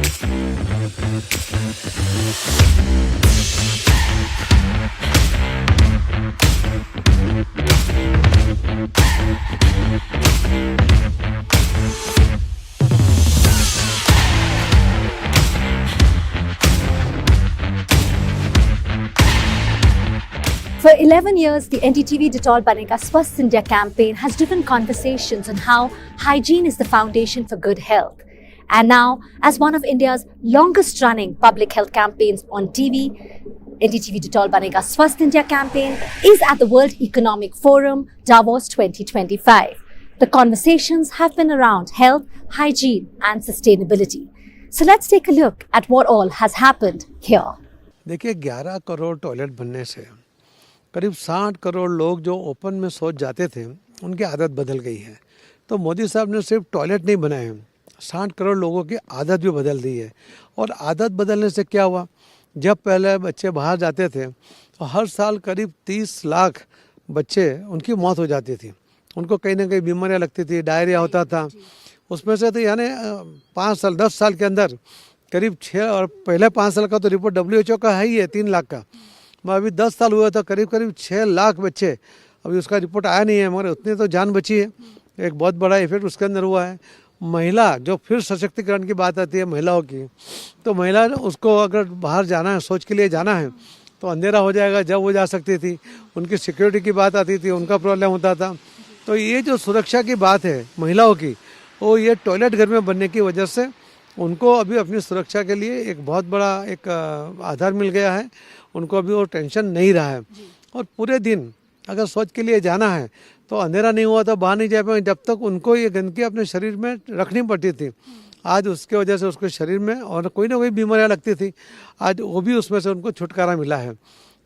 For 11 years, the NDTV Dettol Banega Swasth India campaign has driven conversations on how hygiene is the foundation for good health. And now, as one of India's longest running public health campaigns on TV, NDTV Dettol Banega Swasth India campaign is at the World Economic Forum, Davos 2025. The conversations have been around health, hygiene and sustainability. So let's take a look at what all has happened here. देखिए 11 crore toilet बनने से करीब 60 करोड़ लोग जो open में शौच जाते थे उनकी आदत बदल गई है। तो मोदी साहब ने सिर्फ टॉयलेट नहीं बनाए हैं, 60 करोड़ लोगों की आदत भी बदल दी है। और आदत बदलने से क्या हुआ, जब पहले बच्चे बाहर जाते थे तो हर साल करीब 30 लाख बच्चे उनकी मौत हो जाती थी, उनको कहीं ना कहीं बीमारियाँ लगती थी, डायरिया होता था। उसमें से तो यानी 5 साल 10 साल के अंदर करीब 6 और पहले 5 साल का तो रिपोर्ट WHO का है ही है 3 लाख का, अभी 10 साल हुआ था करीब 6 लाख बच्चे, अभी उसका रिपोर्ट आया नहीं है, मगर उतनी तो जान बची है। एक बहुत बड़ा इफेक्ट उसके अंदर हुआ है। महिला जो फिर सशक्तिकरण की बात आती है महिलाओं की, तो महिला उसको अगर बाहर जाना है, शौच के लिए जाना है तो अंधेरा हो जाएगा, जब वो जा सकती थी, उनकी सिक्योरिटी की बात आती थी, उनका प्रॉब्लम होता था। तो ये जो सुरक्षा की बात है महिलाओं की, वो ये टॉयलेट घर में बनने की वजह से उनको अभी अपनी सुरक्षा के लिए एक बहुत बड़ा एक आधार मिल गया है, उनको अभी वो टेंशन नहीं रहा है। और पूरे दिन अगर शौच के लिए जाना है तो अंधेरा नहीं हुआ तो बाहर नहीं जा पाए, जब तक उनको ये गंदगी अपने शरीर में रखनी पड़ती थी। आज उसके वजह से उसके शरीर में और कोई ना कोई बीमारियाँ लगती थी, आज वो भी उसमें से उनको छुटकारा मिला है।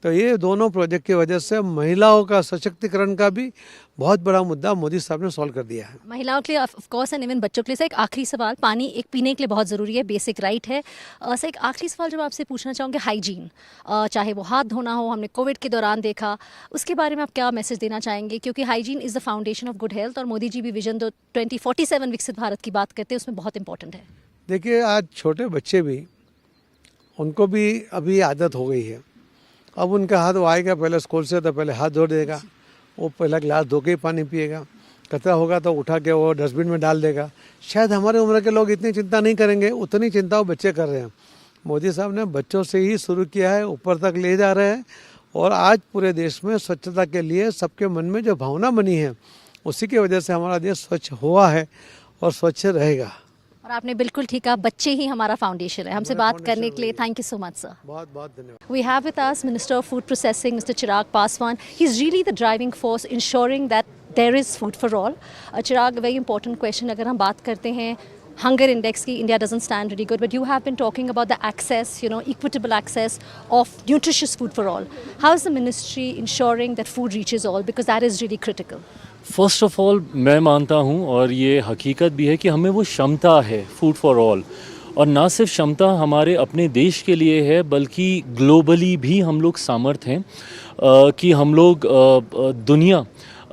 तो ये दोनों प्रोजेक्ट की वजह से महिलाओं का सशक्तिकरण का भी बहुत बड़ा मुद्दा मोदी साहब ने सॉल्व कर दिया है। महिलाओं के लिए ऑफ कोर्स एंड इवन बच्चों के लिए। एक आखिरी सवाल, पानी एक पीने के लिए बहुत ज़रूरी है, बेसिक राइट है। सर एक आखिरी सवाल जो आपसे पूछना चाहूँगी, हाइजीन, चाहे वो हाथ धोना हो, हमने कोविड के दौरान देखा, उसके बारे में आप क्या मैसेज देना चाहेंगे? क्योंकि hygiene is the foundation of good health और मोदी जी भी विजन 2047 विकसित भारत की बात करते हैं, उसमें बहुत इंपॉर्टेंट है। देखिए आज छोटे बच्चे भी, उनको भी अभी आदत हो गई है। अब उनका हाथ वो आएगा पहले स्कूल से तो पहले हाथ धो देगा, वो पहला गिलास धो के ही पानी पिएगा, कचरा होगा तो उठा के वो डस्टबिन में डाल देगा। शायद हमारे उम्र के लोग इतनी चिंता नहीं करेंगे, उतनी चिंता वो बच्चे कर रहे हैं। मोदी साहब ने बच्चों से ही शुरू किया है, ऊपर तक ले जा रहे हैं और आज पूरे देश में स्वच्छता के लिए सबके मन में जो भावना बनी है, उसी की वजह से हमारा देश स्वच्छ हुआ है और स्वच्छ रहेगा। और आपने बिल्कुल ठीक कहा, बच्चे ही हमारा फाउंडेशन है। हमसे बात करने के लिए thank you so much sir. बहुत बहुत धन्यवाद। We have with us Minister of Food Processing, Mr. Chirag Paswan. He's really the driving force ensuring that there is food for all. Chirag, very important question. अगर हम बात करते हैं hunger index की, India doesn't stand really good, but you have been talking about the access, equitable access of nutritious food for all. How is the ministry ensuring that food reaches all, because that is really critical? First of all मैं मानता हूँ और ये हकीकत भी है कि हमें वो क्षमता है फूड फॉर ऑल, और ना सिर्फ क्षमता हमारे अपने देश के लिए है बल्कि ग्लोबली भी हम लोग सामर्थ हैं कि हम लोग दुनिया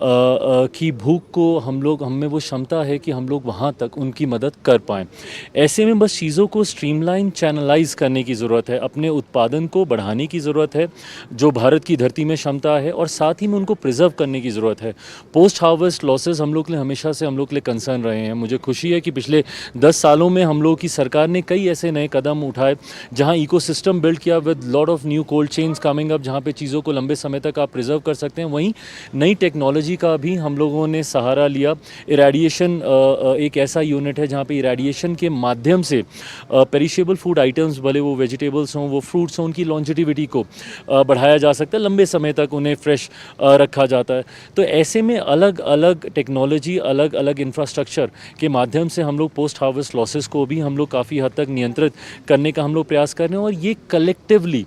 की भूख को हमें वो क्षमता है कि हम लोग वहाँ तक उनकी मदद कर पाएँ। ऐसे में बस चीज़ों को स्ट्रीमलाइन चैनलाइज करने की ज़रूरत है, अपने उत्पादन को बढ़ाने की ज़रूरत है जो भारत की धरती में क्षमता है, और साथ ही में उनको प्रिजर्व करने की ज़रूरत है। पोस्ट हार्वेस्ट लॉसेस हम लोग के लिए हमेशा से हम लोग के लिए कंसर्न रहे हैं। मुझे खुशी है कि पिछले 10 सालों में हम लोग की सरकार ने कई ऐसे नए कदम उठाए जहाँ इकोसिस्टम बिल्ड किया with lot of new cold chains coming up, जहाँ पे चीज़ों को लंबे समय तक आप प्रिजर्व कर सकते हैं। वहीं नई टेक्नोलॉजी का भी हम लोगों ने सहारा लिया। इरेडिएशन एक ऐसा यूनिट है जहाँ पे इरेडिएशन के माध्यम से पेरिशेबल फूड आइटम्स, भले वो वेजिटेबल्स हों वो फ्रूट्स हों, उनकी लॉन्जिटिविटी को बढ़ाया जा सकता है, लंबे समय तक उन्हें फ्रेश रखा जाता है। तो ऐसे में अलग अलग टेक्नोलॉजी, अलग अलग इंफ्रास्ट्रक्चर के माध्यम से हम लोग पोस्ट हार्वेस्ट लॉसेस को भी हम लोग काफ़ी हद तक नियंत्रित करने का हम लोग प्रयास कर रहे हैं, और ये कलेक्टिवली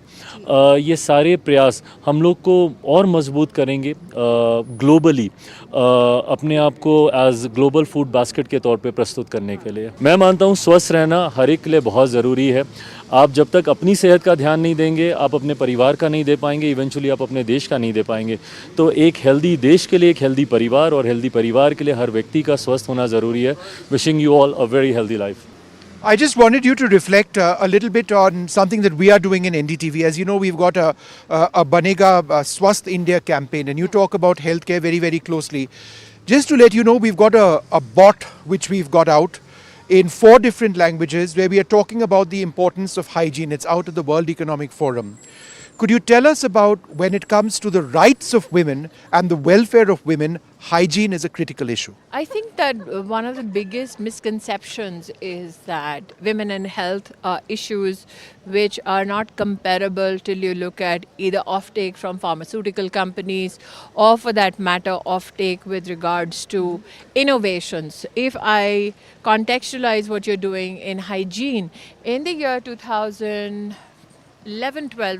ये सारे प्रयास हम लोग को और मजबूत करेंगे ग्लोबली अपने आप को एज ग्लोबल फूड बास्केट के तौर पे प्रस्तुत करने के लिए। मैं मानता हूँ स्वस्थ रहना हर एक के लिए बहुत ज़रूरी है। आप जब तक अपनी सेहत का ध्यान नहीं देंगे, आप अपने परिवार का नहीं दे पाएंगे, इवेंचुअली आप अपने देश का नहीं दे पाएंगे। तो एक हेल्दी देश के लिए एक हेल्दी परिवार, और हेल्दी परिवार के लिए हर व्यक्ति का स्वस्थ होना ज़रूरी है। Wishing you all a very healthy life. I just wanted you to reflect a little bit on something that we are doing in NDTV. As you know, we've got a Banega Swasth India campaign, and you talk about healthcare very, very closely. Just to let you know, we've got a bot which we've got out in 4 different languages where we are talking about the importance of hygiene. It's out of the World Economic Forum. Could you tell us about when it comes to the rights of women and the welfare of women, hygiene is a critical issue? I think that one of the biggest misconceptions is that women and health are issues which are not comparable till you look at either offtake from pharmaceutical companies or, for that matter, offtake with regards to innovations. If I contextualize what you're doing in hygiene, in the year 2011-12,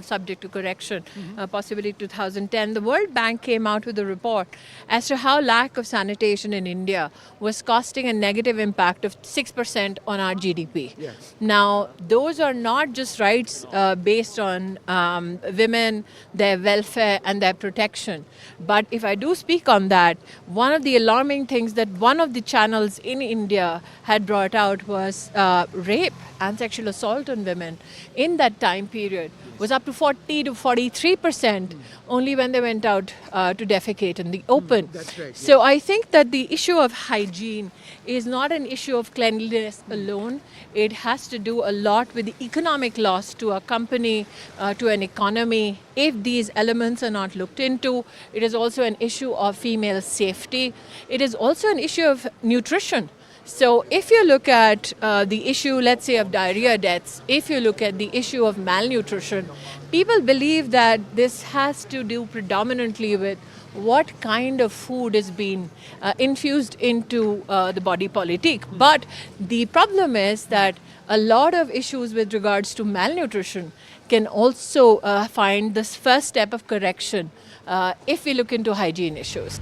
subject to correction, possibly 2010, the World Bank came out with a report as to how lack of sanitation in India was costing a negative impact of 6% on our GDP. Yes. Now, those are not just rights based on women, their welfare and their protection. But if I do speak on that, one of the alarming things that one of the channels in India had brought out was rape and sexual assault on women in that time period was up to 40 to 43% only when they went out to defecate in the open. That's right, So I think that the issue of hygiene is not an issue of cleanliness alone. It has to do a lot with the economic loss to a company, to an economy. If these elements are not looked into, it is also an issue of female safety. It is also an issue of nutrition. So if you look at the issue, let's say, of diarrhea deaths, if you look at the issue of malnutrition, people believe that this has to do predominantly with what kind of food is being infused into the body politic. But the problem is that a lot of issues with regards to malnutrition can also find this first step of correction if we look into hygiene issues.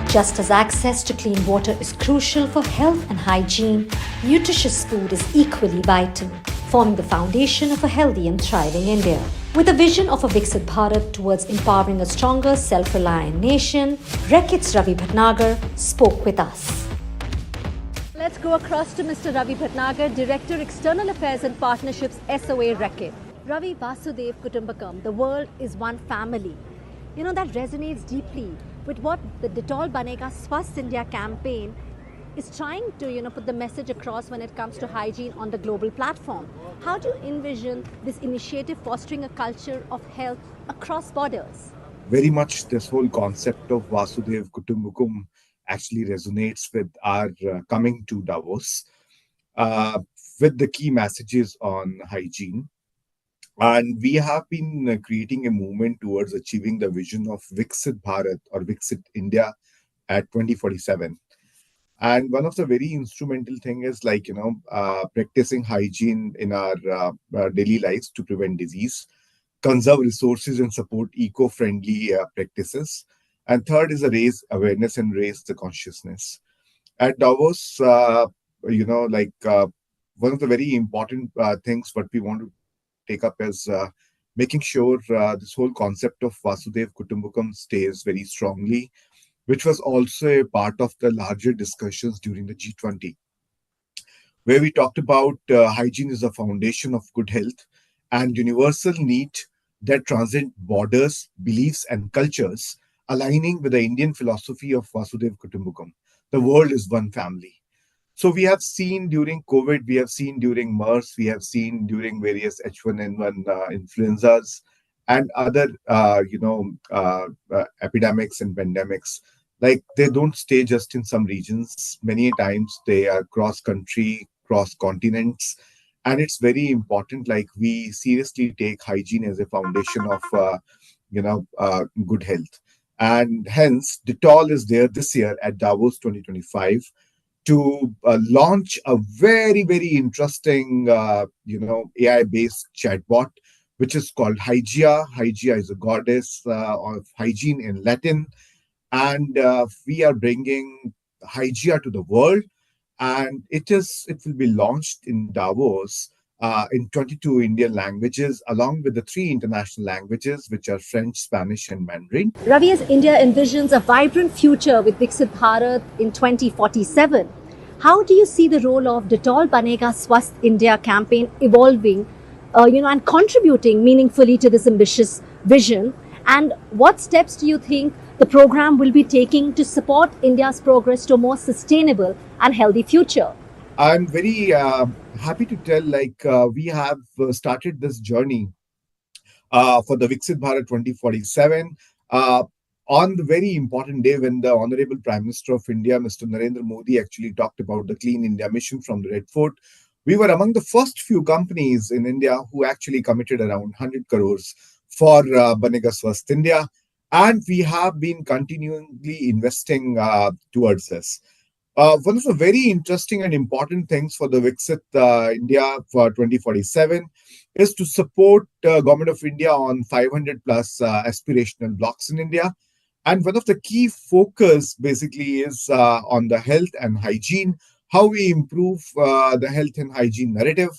Just as access to clean water is crucial for health and hygiene, nutritious food is equally vital, forming the foundation of a healthy and thriving India. With a vision of a Viksit Bharat towards empowering a stronger, self-reliant nation, Reckitt's Ravi Bhatnagar spoke with us. Let's go across to Mr. Ravi Bhatnagar, Director External Affairs and Partnerships, SOA Reckitt. Ravi, Vasudev Kutumbakam, the world is one family. You know, that resonates deeply with what the Dettol Banega Swasth India campaign is trying to, put the message across when it comes to hygiene on the global platform. How do you envision this initiative fostering a culture of health across borders? Very much this whole concept of Vasudev Kutumbakam actually resonates with our coming to Davos with the key messages on hygiene. And we have been creating a movement towards achieving the vision of Viksit Bharat or Viksit India at 2047. And one of the very instrumental thing is practicing hygiene in our daily lives to prevent disease, conserve resources and support eco-friendly practices. And third is raise awareness and raise the consciousness. At Davos, one of the very important things what we want to take up as making sure this whole concept of Vasudev Kutumbakam stays very strongly, which was also a part of the larger discussions during the G20, where we talked about hygiene is the foundation of good health and universal need that transcend borders, beliefs, and cultures, aligning with the Indian philosophy of Vasudev Kutumbakam. The world is one family. So we have seen during COVID, we have seen during MERS, we have seen during various H1N1 influenzas and other, epidemics and pandemics. Like they don't stay just in some regions. Many times they are cross-country, cross-continents. And it's very important, like we seriously take hygiene as a foundation of, good health. And hence, Dettol is there this year at Davos 2025 to launch a very, very interesting, AI-based chatbot, which is called Hygieia. Hygieia is a goddess of hygiene in Latin. And we are bringing Hygieia to the world. And it will be launched in Davos in 22 Indian languages, along with the 3 international languages, which are French, Spanish, and Mandarin. Ravi, as India envisions a vibrant future with Viksit Bharat in 2047, How do you see the role of Dettol Banega Swasth India campaign evolving, and contributing meaningfully to this ambitious vision? And what steps do you think the program will be taking to support India's progress to a more sustainable and healthy future? I'm very happy to tell, we have started this journey for the Viksit Bharat 2047 on the very important day when the Honorable Prime Minister of India, Mr. Narendra Modi, actually talked about the Clean India mission from the Red Fort. We were among the first few companies in India who actually committed around 100 crores for Banega Swasth India, and we have been continually investing towards this. One of the very interesting and important things for the Viksit India for 2047 is to support Government of India on 500 plus aspirational blocks in India. And one of the key focus basically is on the health and hygiene, how we improve the health and hygiene narrative.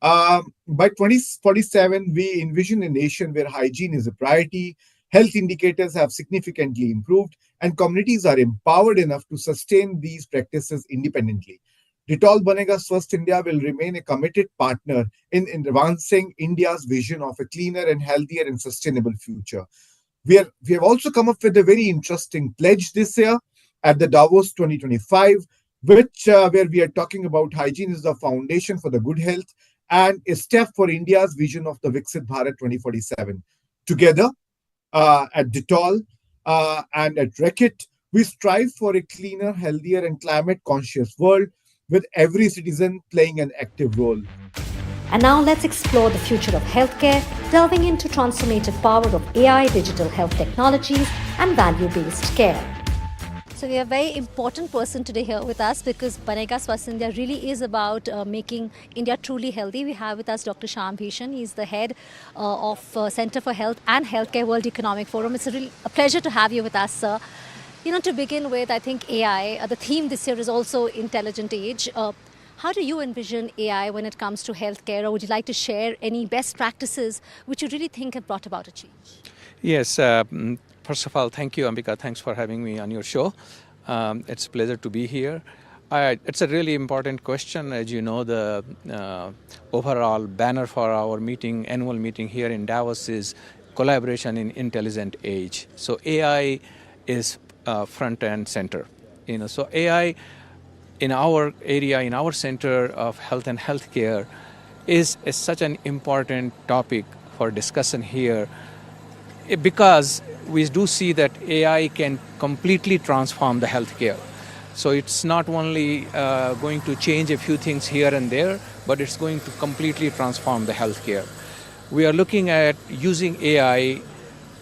By 2047, we envision a nation where hygiene is a priority, health indicators have significantly improved, and communities are empowered enough to sustain these practices independently. Dettol Banega Swasth India will remain a committed partner in advancing India's vision of a cleaner and healthier and sustainable future. We have also come up with a very interesting pledge this year at the Davos 2025, where we are talking about hygiene is the foundation for the good health and a step for India's vision of the Viksit Bharat 2047. Together, at Dettol and at Reckitt, we strive for a cleaner, healthier, and climate-conscious world with every citizen playing an active role. And now let's explore the future of healthcare, delving into transformative power of AI, digital health technologies, and value-based care. So we have a very important person today here with us because Banega Swasth India really is about making India truly healthy. We have with us Dr. Shyam Bhishan. He's the head of Center for Health and Healthcare World Economic Forum. It's a pleasure to have you with us, sir. To begin with, I think AI, the theme this year is also intelligent age. How do you envision AI when it comes to healthcare, or would you like to share any best practices which you really think have brought about a change? Yes, first of all, thank you, Ambika. Thanks for having me on your show. It's a pleasure to be here. It's a really important question. As you know, the overall banner for our annual meeting here in Davos is collaboration in intelligent age. So AI is front and center. So AI in our area, in our center of health and healthcare, is such an important topic for discussion here, because we do see that AI can completely transform the healthcare. So it's not only going to change a few things here and there, but it's going to completely transform the healthcare. We are looking at using AI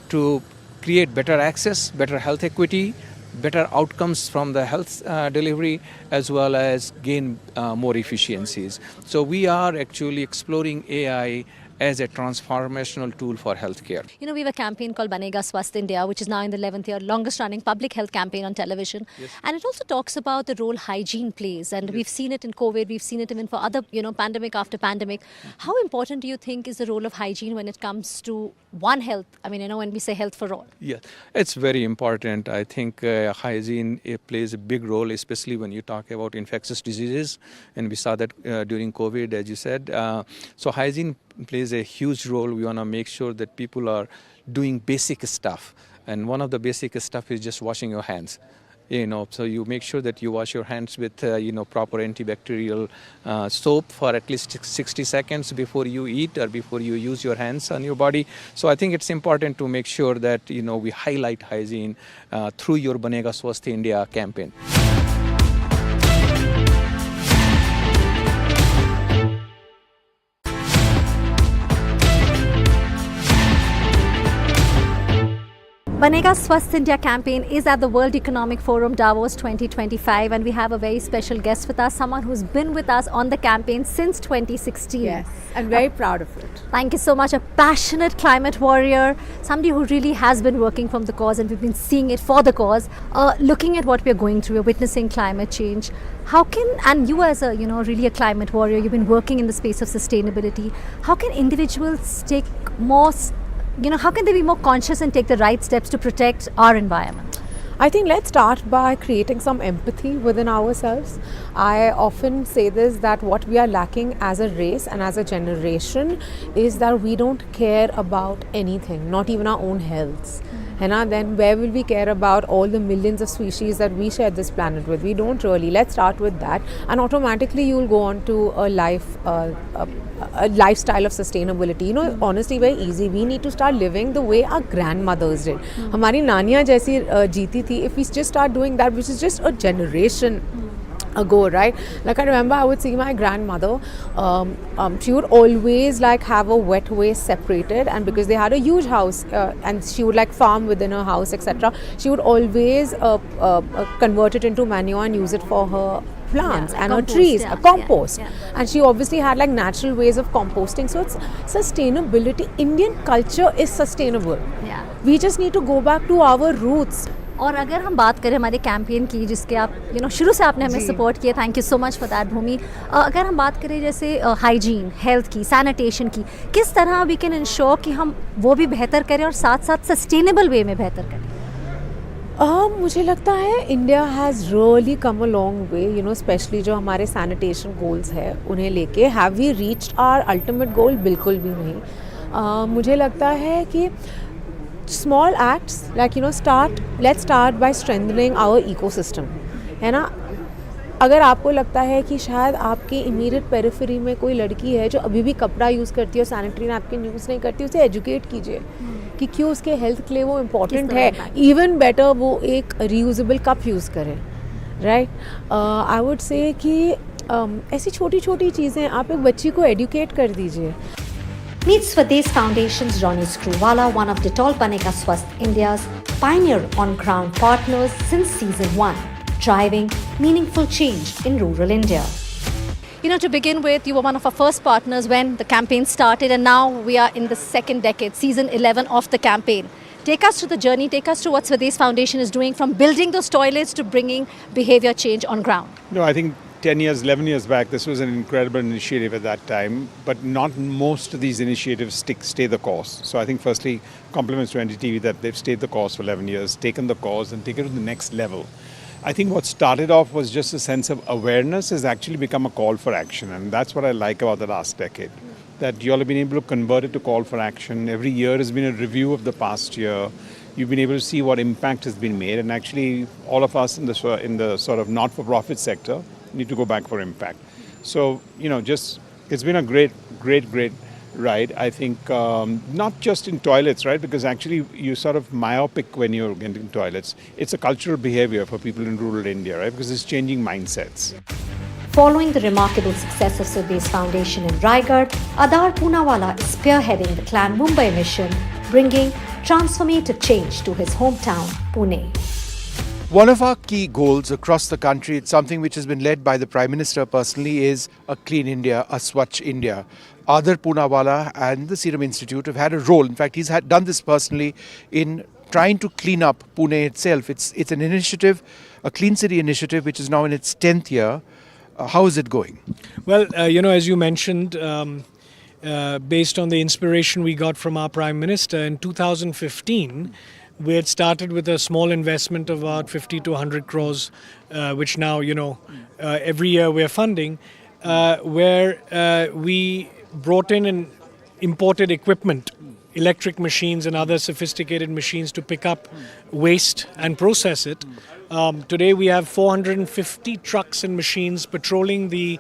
to create better access, better health equity, better outcomes from the health delivery, as well as gain more efficiencies. So we are actually exploring AI as a transformational tool for healthcare. We have a campaign called Banega Swasth India, which is now in the 11th year, longest running public health campaign on television. Yes. And it also talks about the role hygiene plays. And we've seen it in COVID, we've seen it even for other, pandemic after pandemic. How important do you think is the role of hygiene when it comes to one health? When we say health for all. Yeah, it's very important. I think hygiene plays a big role, especially when you talk about infectious diseases. And we saw that during COVID, as you said. So hygiene plays a huge role. We want to make sure that people are doing basic stuff. And one of the basic stuff is just washing your hands. So you make sure that you wash your hands with, proper antibacterial soap for at least 60 seconds before you eat or before you use your hands on your body. So I think it's important to make sure that, we highlight hygiene through your Banega Swasth India campaign. Banega Swasth India campaign is at the World Economic Forum Davos 2025, and we have a very special guest with us, someone who's been with us on the campaign since 2016. Yes, I'm very proud of it. Thank you so much. A passionate climate warrior, somebody who really has been working from the cause, and we've been seeing it for the cause. Looking at what we're going through, we're witnessing climate change. How can, and you as a, really a climate warrior, you've been working in the space of sustainability. How can individuals take more, how can they be more conscious and take the right steps to protect our environment? I think let's start by creating some empathy within ourselves. I often say this, that what we are lacking as a race and as a generation is that we don't care about anything, not even our own healths. And then where will we care about all the millions of species that we share this planet with? We don't really. Let's start with that, and automatically you will go on to a lifestyle of sustainability. You know, honestly, very easy. We need to start living the way our grandmothers did. हमारी नानियाँ जैसी जीती थी. If we just start doing that, which is just a generation ago, right? Like I remember I would see my grandmother, she would always like have a wet waste separated, and because they had a huge house and she would like farm within her house, etc., she would always convert it into manure and use it for her plants and compost, her trees, yeah, compost. yeah. And she obviously had like natural ways of composting. So it's sustainability. Indian culture is sustainable. Yeah. We just need to go back to our roots. और अगर हम बात करें हमारे campaign की, जिसके आप शुरू से आपने हमें सपोर्ट किया, thank you so much for that Bhumi. अगर हम बात करें जैसे हाइजीन, हेल्थ की, सैनिटेशन की, किस तरह वी कैन इंश्योर कि हम वो भी बेहतर करें और साथ साथ सस्टेनेबल वे में बेहतर करें? मुझे लगता है India has really come a long way, you know, specially जो हमारे सैनिटेशन गोल्स है उन्हें लेके. Have we reached our ultimate goal? बिल्कुल भी नहीं. मुझे लगता है कि small acts like, you know, let's start by strengthening our ecosystem, है ना. अगर आपको लगता है कि शायद आपके इमीडिएट पेरिफेरी में कोई लड़की है जो अभी भी कपड़ा यूज़ करती है और सैनिटरी नैपकिन यूज़ नहीं करती, उसे एजुकेट कीजिए कि क्यों उसके हेल्थ के लिए वो इम्पॉर्टेंट है. इवन बेटर वो एक रीयूजेबल कप यूज़ करें, राइट. आई वुड से कि ऐसी छोटी छोटी चीज़ें आप एक बच्ची को एडुकेट कर दीजिए. Meet Swadesh Foundation's Ronnie Screwwala, one of Dettol Banega Swasth India's pioneer on-ground partners since season 1, driving meaningful change in rural India. You know, to begin with, you were one of our first partners when the campaign started, and now we are in the second decade, season 11 of the campaign. Take us through the journey, take us through what Swadesh Foundation is doing, from building those toilets to bringing behavior change on ground. No, I think 10 years, 11 years back, this was an incredible initiative at that time, but not most of these initiatives stay the course. So I think firstly, compliments to NDTV that they've stayed the course for 11 years, taken the cause and taken it to the next level. I think what started off was just a sense of awareness has actually become a call for action, and that's what I like about the last decade. That you all have been able to convert it to call for action. Every year has been a review of the past year. You've been able to see what impact has been made, and actually all of us in the sort of not-for-profit sector need to go back for impact. So, you know, just it's been a great ride. I think not just in toilets, right? Because actually you're sort of myopic when you're getting toilets. It's a cultural behavior for people in rural India, right? Because it's changing mindsets. Following the remarkable success of Swadesh Foundation in Raigad, Adar Poonawalla is spearheading the Clan Mumbai mission, bringing transformative change to his hometown, Pune. One of our key goals across the country, it's something which has been led by the Prime Minister personally, is a clean India, a Swachh India. Adar Poonawalla and the Serum Institute have had a role. In fact, he's done this personally in trying to clean up Pune itself. It's an initiative, a clean city initiative, which is now in its 10th year. How is it going? Well, you know, as you mentioned, based on the inspiration we got from our Prime Minister in 2015, we had started with a small investment of about 50 to 100 crores, which now, you know, every year we're funding, where we brought in and imported equipment, electric machines and other sophisticated machines to pick up waste and process it. Today we have 450 trucks and machines patrolling the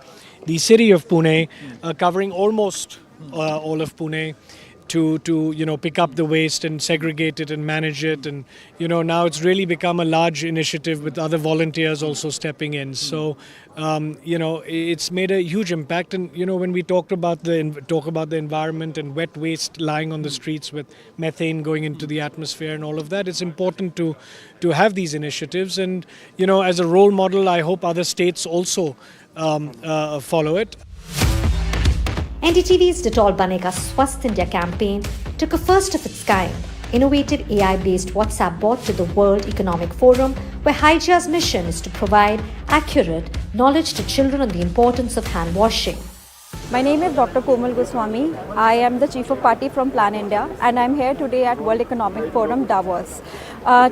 city of Pune, covering almost all of Pune, to you know, pick up the waste and segregate it and manage it. And you know, now it's really become a large initiative with other volunteers also stepping in. So you know, it's made a huge impact. And you know, when we talk about the environment and wet waste lying on the streets with methane going into the atmosphere and all of that, it's important to have these initiatives. And you know, as a role model, I hope other states also follow it. NDTV's Dettol Banega Swasth India campaign took a first of its kind, innovative AI-based WhatsApp bot to the World Economic Forum, where Hygieia's mission is to provide accurate knowledge to children on the importance of hand washing. My name is Dr. Komal Goswami. I am the Chief of Party from Plan India and I'm here today at World Economic Forum Davos.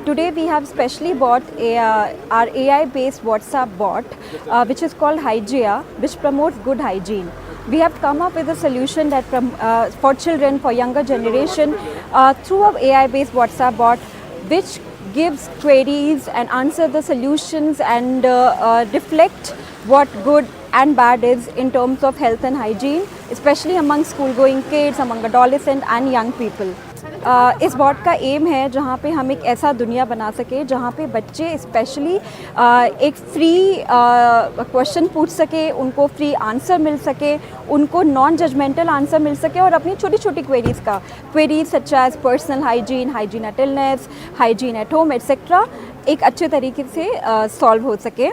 Today we have specially bought our AI-based WhatsApp bot which is called Hygieia, which promotes good hygiene. We have come up with a solution that for children, for younger generation, through an AI-based WhatsApp bot which gives queries and answer the solutions and reflect what good and bad is in terms of health and hygiene, especially among school-going kids, among adolescents and young people. इस bot का M है जहाँ पे हम एक ऐसा दुनिया बना सके जहाँ पे बच्चे स्पेशली एक फ्री क्वेश्चन पूछ सके, उनको फ्री आंसर मिल सके, उनको नॉन जजमेंटल आंसर मिल सके और अपनी छोटी छोटी queries such as personal hygiene, hygiene at illness, hygiene at home etcetera एक अच्छे तरीके से सॉल्व हो सके.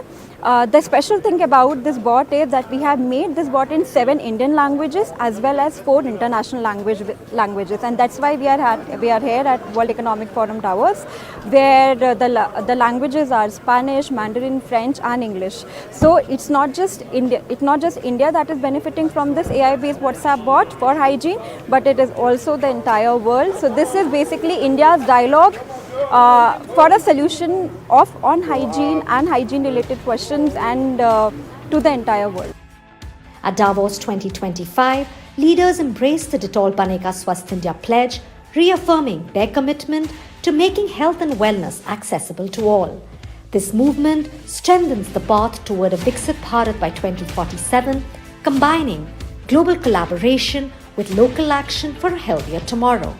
The special thing about this bot is that we have made this bot in 7 Indian languages as well as 4 international languages, and that's why we are here at World Economic Forum Davos, where the languages are Spanish, Mandarin, French and English. So it's not just India that is benefiting from this AI-based WhatsApp bot for hygiene, but it is also the entire world. So this is basically India's dialogue for a solution on hygiene and hygiene related questions and to the entire world. At Davos 2025, leaders embraced the Dettol Banega Swasth India pledge, reaffirming their commitment to making health and wellness accessible to all. This movement strengthens the path toward a Viksit Bharat by 2047, combining global collaboration with local action for a healthier tomorrow.